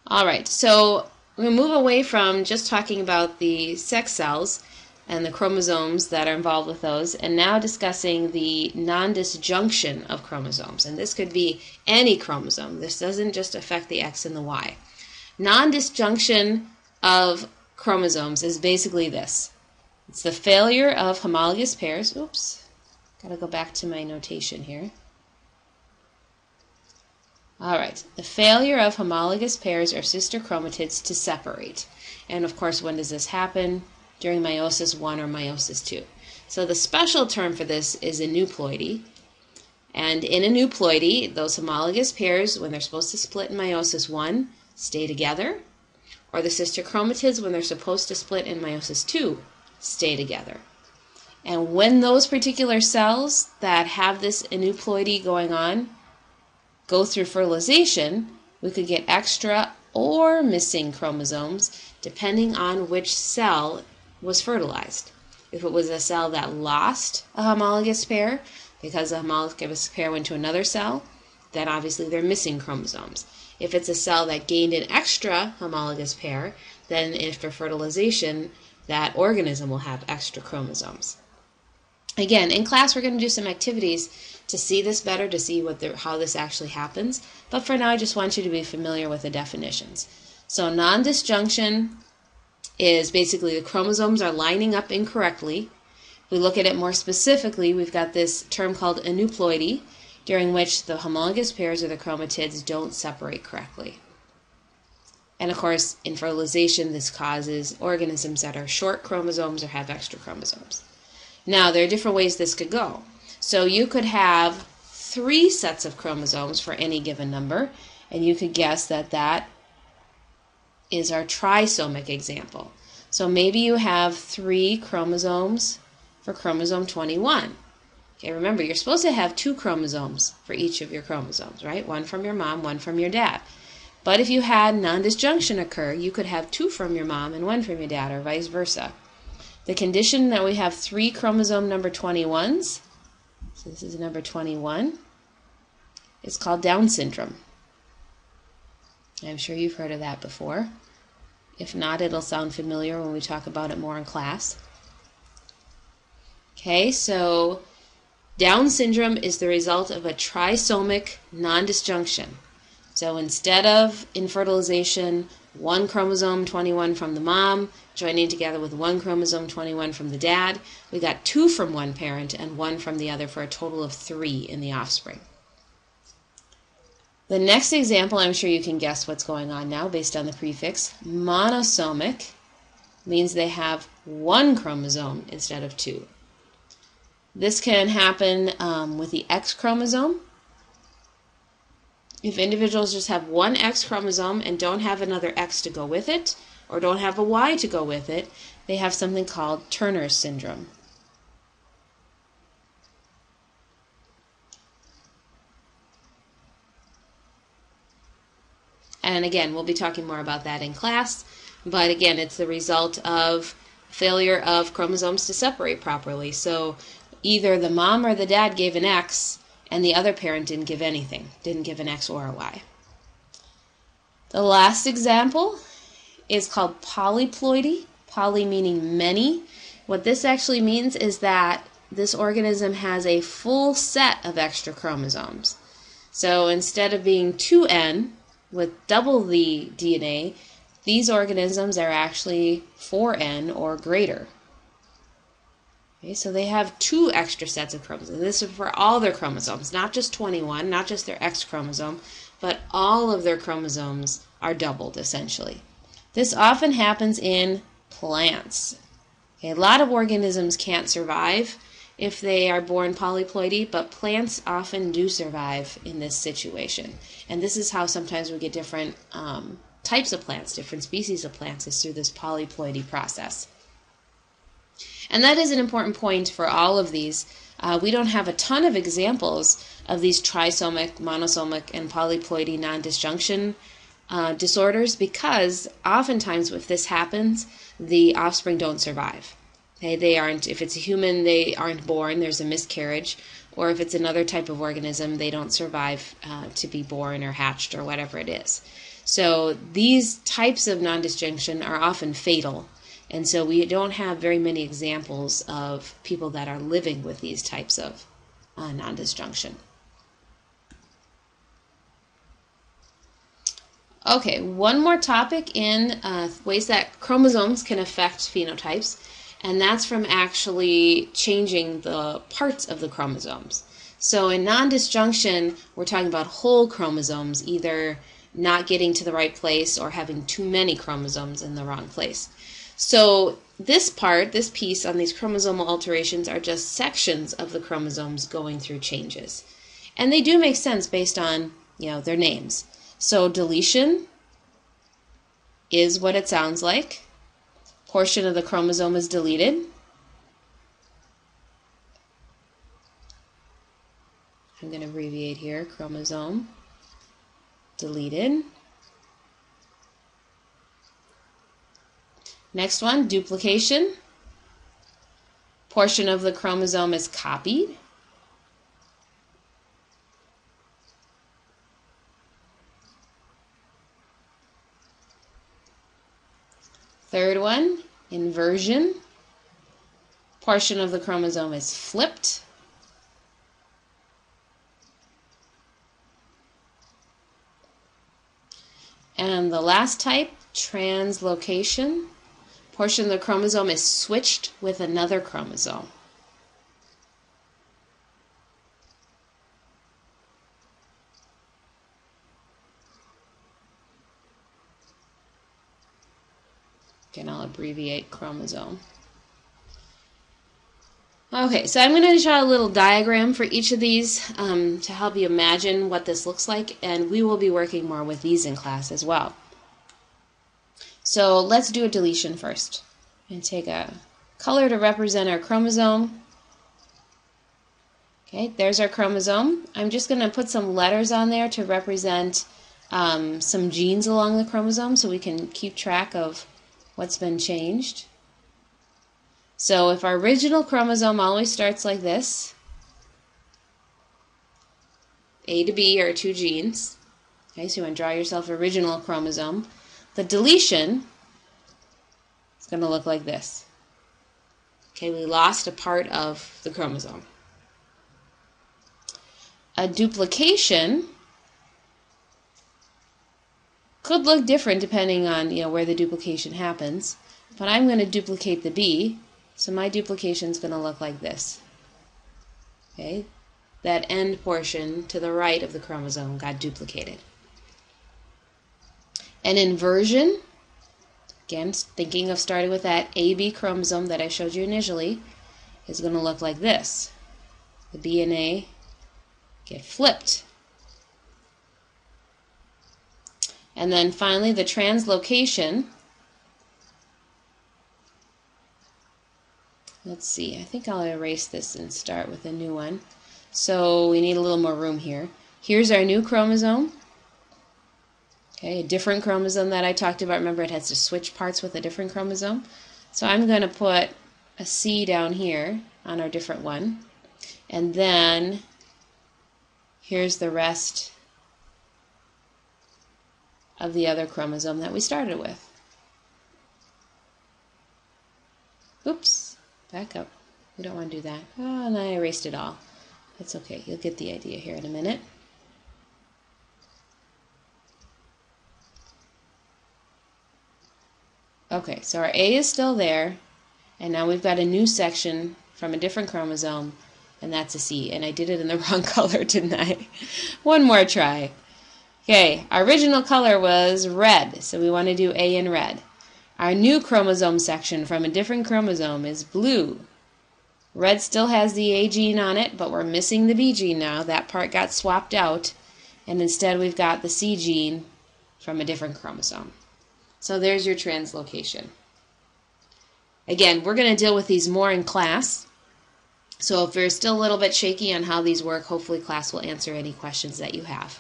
All right, so we move away from just talking about the sex cells and the chromosomes that are involved with those, and now discussing the non-disjunction of chromosomes. And this could be any chromosome. This doesn't just affect the X and the Y. Non-disjunction of chromosomes is basically this. It's the failure of homologous pairs. Oops, gotta go back to my notation here. All right, the failure of homologous pairs or sister chromatids to separate. And of course, when does this happen? During meiosis 1 or meiosis 2. So the special term for this is aneuploidy. And in aneuploidy, those homologous pairs, when they're supposed to split in meiosis 1, stay together. Or the sister chromatids, when they're supposed to split in meiosis 2, stay together. And when those particular cells that have this aneuploidy going on go through fertilization, we could get extra or missing chromosomes depending on which cell was fertilized. If it was a cell that lost a homologous pair because the homologous pair went to another cell, then obviously they're missing chromosomes. If it's a cell that gained an extra homologous pair, then after fertilization, that organism will have extra chromosomes. Again, in class we're going to do some activities to see this better, to see how this actually happens. But for now, I just want you to be familiar with the definitions. So non-disjunction is basically the chromosomes are lining up incorrectly. If we look at it more specifically, we've got this term called aneuploidy, during which the homologous pairs or the chromatids don't separate correctly. And of course, in fertilization, this causes organisms that are short chromosomes or have extra chromosomes. Now, there are different ways this could go. So you could have 3 sets of chromosomes for any given number, and you could guess that that is our trisomic example. So maybe you have 3 chromosomes for chromosome 21. Okay, remember, you're supposed to have 2 chromosomes for each of your chromosomes, right? 1 from your mom, 1 from your dad. But if you had non-disjunction occur, you could have 2 from your mom and 1 from your dad, or vice versa. The condition that we have 3 chromosome number 21s, so this is number 21, it's called Down syndrome. I'm sure you've heard of that before. If not, it'll sound familiar when we talk about it more in class. Okay, so Down syndrome is the result of a trisomic non-disjunction. So instead of, in fertilization, 1 chromosome 21 from the mom joining together with 1 chromosome 21 from the dad, we got 2 from one parent and 1 from the other for a total of 3 in the offspring. The next example, I'm sure you can guess what's going on now based on the prefix. Monosomic means they have 1 chromosome instead of 2. This can happen with the X chromosome. If individuals just have 1 X chromosome and don't have another X to go with it, or don't have a Y to go with it, they have something called Turner syndrome. And again, we'll be talking more about that in class, but again, it's the result of failure of chromosomes to separate properly. So either the mom or the dad gave an X, and the other parent didn't give anything, didn't give an X or a Y. The last example is called polyploidy, poly meaning many. What this actually means is that this organism has a full set of extra chromosomes. So instead of being 2N with double the DNA, these organisms are actually 4N or greater. Okay, so they have 2 extra sets of chromosomes. This is for all their chromosomes, not just 21, not just their X chromosome, but all of their chromosomes are doubled essentially. This often happens in plants. Okay, a lot of organisms can't survive if they are born polyploidy, but plants often do survive in this situation. And this is how sometimes we get different types of plants, different species of plants, is through this polyploidy process. And that is an important point for all of these. We don't have a ton of examples of these trisomic, monosomic, and polyploidy non-disjunction disorders, because oftentimes if this happens, the offspring don't survive. Okay, they aren't, if it's a human, they aren't born, there's a miscarriage, or if it's another type of organism, they don't survive to be born or hatched or whatever it is. So these types of non-disjunction are often fatal, and so we don't have very many examples of people that are living with these types of non-disjunction. Okay, one more topic in ways that chromosomes can affect phenotypes, and that's from actually changing the parts of the chromosomes. So in non-disjunction, we're talking about whole chromosomes, either not getting to the right place or having too many chromosomes in the wrong place. So this piece on these chromosomal alterations are just sections of the chromosomes going through changes. And they do make sense based on, their names. So deletion is what it sounds like. Portion of the chromosome is deleted. I'm going to abbreviate here, chromosome, deleted. Next one, duplication. Portion of the chromosome is copied. Third one, inversion. Portion of the chromosome is flipped. And the last type, translocation. Portion of the chromosome is switched with another chromosome. Again, I'll abbreviate chromosome. Okay, so I'm going to draw a little diagram for each of these to help you imagine what this looks like, and we will be working more with these in class as well. So let's do a deletion first, and take a color to represent our chromosome. Okay, there's our chromosome. I'm just going to put some letters on there to represent some genes along the chromosome so we can keep track of what's been changed. So if our original chromosome always starts like this, A to B are 2 genes. Okay, so you want to draw yourself original chromosome. The deletion is going to look like this. Okay, we lost a part of the chromosome. A duplication could look different depending on where the duplication happens, but I'm going to duplicate the B, so my duplication is going to look like this. Okay, that end portion to the right of the chromosome got duplicated. An inversion, again thinking of starting with that AB chromosome that I showed you initially, is going to look like this. The B and A get flipped. And then finally the translocation. Let's see, I think I'll erase this and start with a new one. So we need a little more room here. Here's our new chromosome. Okay, a different chromosome that I talked about. Remember, it has to switch parts with a different chromosome. So I'm going to put a C down here on our different one. And then here's the rest of the other chromosome that we started with. Oops, back up. We don't want to do that. Oh, and I erased it all. That's okay. You'll get the idea here in a minute. Okay, so our A is still there, and now we've got a new section from a different chromosome, and that's a C. And I did it in the wrong color, didn't I? One more try. Okay, our original color was red, so we want to do A in red. Our new chromosome section from a different chromosome is blue. Red still has the A gene on it, but we're missing the B gene now. That part got swapped out, and instead we've got the C gene from a different chromosome. So there's your translocation. Again, we're going to deal with these more in class. So if you're still a little bit shaky on how these work, hopefully class will answer any questions that you have.